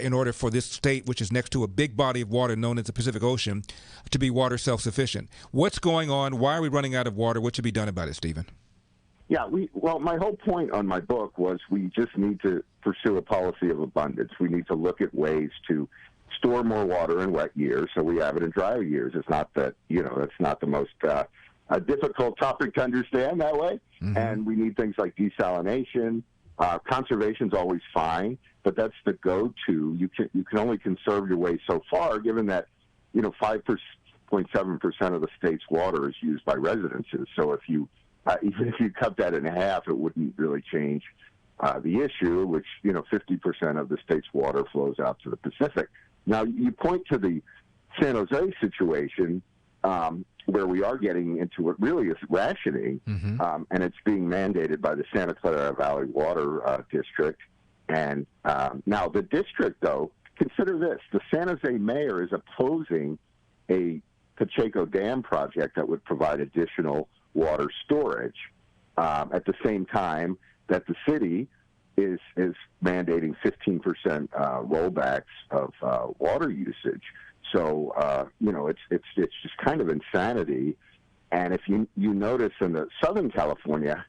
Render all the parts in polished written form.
in order for this state, which is next to a big body of water known as the Pacific Ocean, to be water self-sufficient. What's going on? Why are we running out of water? What should be done about it, Stephen? Yeah, well, my whole point on my book was we just need to pursue a policy of abundance. We need to look at ways to store more water in wet years so we have it in drier years. It's not that, it's not the most difficult topic to understand that way. Mm-hmm. And we need things like desalination. Conservation's always fine, but that's the go-to. You can only conserve your way so far, given that 5.7% of the state's water is used by residences. So if you even if you cut that in half, it wouldn't really change the issue, which 50% of the state's water flows out to the Pacific. Now you point to the San Jose situation, where we are getting into what really is rationing, mm-hmm. And it's being mandated by the Santa Clara Valley Water District. And now the district, though, consider this. The San Jose mayor is opposing a Pacheco Dam project that would provide additional water storage at the same time that the city is mandating 15% rollbacks of water usage. So, it's just kind of insanity. And if you notice in the Southern California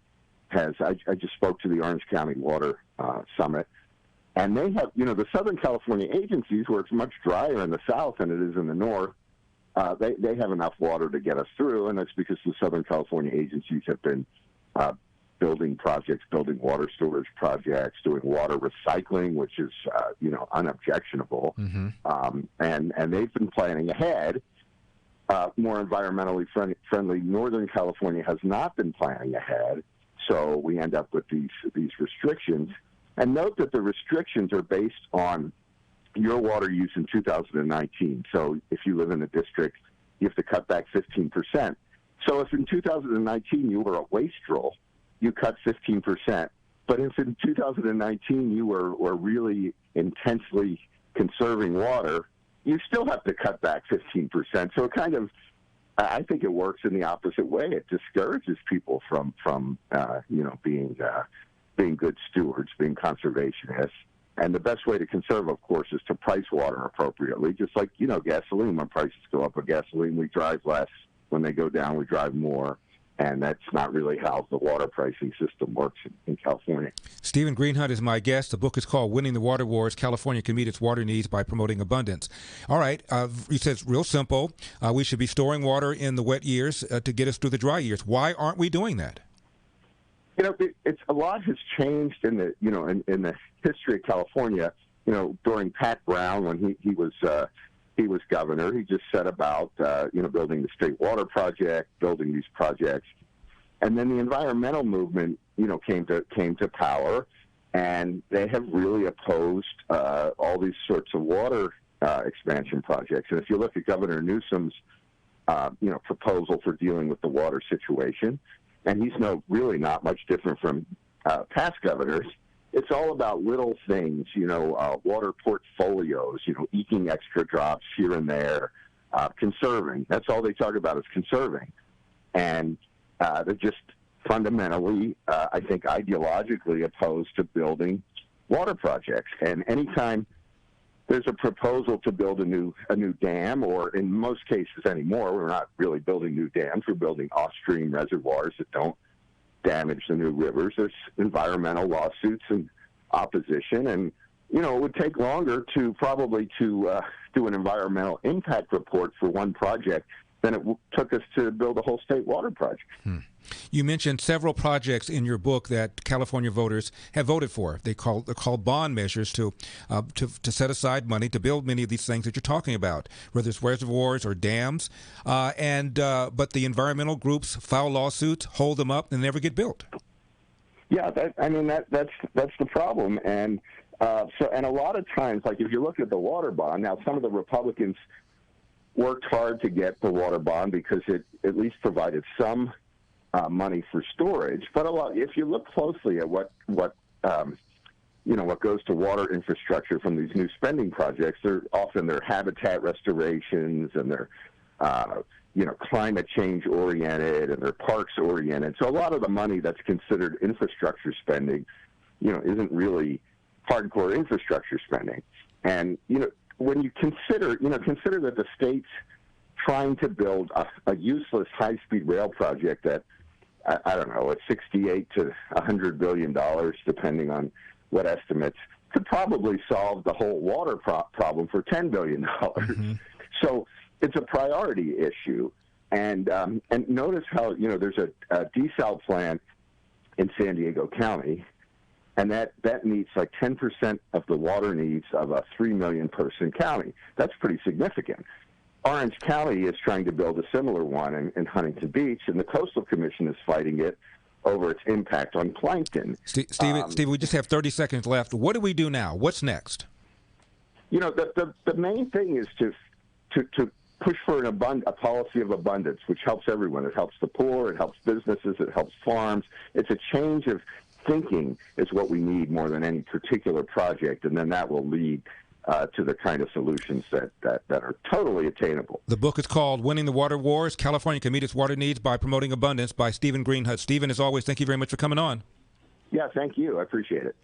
I just spoke to the Orange County Water Summit, and they have, the Southern California agencies, where it's much drier in the south than it is in the north, they have enough water to get us through, and that's because the Southern California agencies have been building projects, building water storage projects, doing water recycling, which is, unobjectionable. Mm-hmm. And they've been planning ahead, more environmentally friendly. Northern California has not been planning ahead, so we end up with these restrictions. And note that the restrictions are based on your water use in 2019. So if you live in the district, you have to cut back 15%. So if in 2019 you were a wastrel, you cut 15%. But if in 2019 you were really intensely conserving water, you still have to cut back 15%. So it kind of, I think it works in the opposite way. It discourages people from being good stewards, being conservationists. And the best way to conserve, of course, is to price water appropriately. Just like, gasoline, when prices go up with gasoline, we drive less. When they go down, we drive more. And that's not really how the water pricing system works in California. Steven Greenhut is my guest. The book is called Winning the Water Wars, California Can Meet Its Water Needs by Promoting Abundance. All right. He says, real simple. We should be storing water in the wet years to get us through the dry years. Why aren't we doing that? It's a lot has changed in the in the history of California. During Pat Brown, when he was governor, he just set about building the State Water Project, building these projects, and then the environmental movement came to power, and they have really opposed all these sorts of water expansion projects. And if you look at Governor Newsom's proposal for dealing with the water situation, and he's really not much different from past governors. It's all about little things, water portfolios, eking extra drops here and there, conserving. That's all they talk about is conserving. And they're just fundamentally, I think, ideologically opposed to building water projects. And anytime there's a proposal to build a new dam, or in most cases anymore, we're not really building new dams. We're building off-stream reservoirs that don't damage the new rivers. There's environmental lawsuits and opposition, and it would take longer to do an environmental impact report for one project than it took us to build a whole state water project. You mentioned several projects in your book that California voters have voted for. They're called bond measures to set aside money to build many of these things that you're talking about, whether it's reservoirs or dams. But the environmental groups file lawsuits, hold them up, and never get built. Yeah, that's the problem. And and a lot of times, like if you look at the water bond, now some of the Republicans worked hard to get the water bond because it at least provided some money for storage. But if you look closely at what goes to water infrastructure from these new spending projects, they're often habitat restorations, and they're climate change oriented, and they're parks oriented. So a lot of the money that's considered infrastructure spending, isn't really hardcore infrastructure spending. And, when you consider that the state's trying to build a useless high-speed rail project that, I don't know, at $68 to $100 billion, depending on what estimates, could probably solve the whole water problem for $10 billion. Mm-hmm. So it's a priority issue. And notice how, there's a desal plant in San Diego County, and that meets like 10% of the water needs of a 3 million person county. That's pretty significant. Orange County is trying to build a similar one in Huntington Beach, and the Coastal Commission is fighting it over its impact on plankton. Steve, we just have 30 seconds left. What do we do now? What's next? The main thing is to push for a policy of abundance, which helps everyone. It helps the poor, it helps businesses, it helps farms. It's a change of thinking is what we need more than any particular project, and then that will lead to the kind of solutions that are totally attainable. The book is called Winning the Water Wars, California Can Meet Its Water Needs by Promoting Abundance by Steven Greenhut. Steven, as always, thank you very much for coming on. Yeah, thank you. I appreciate it.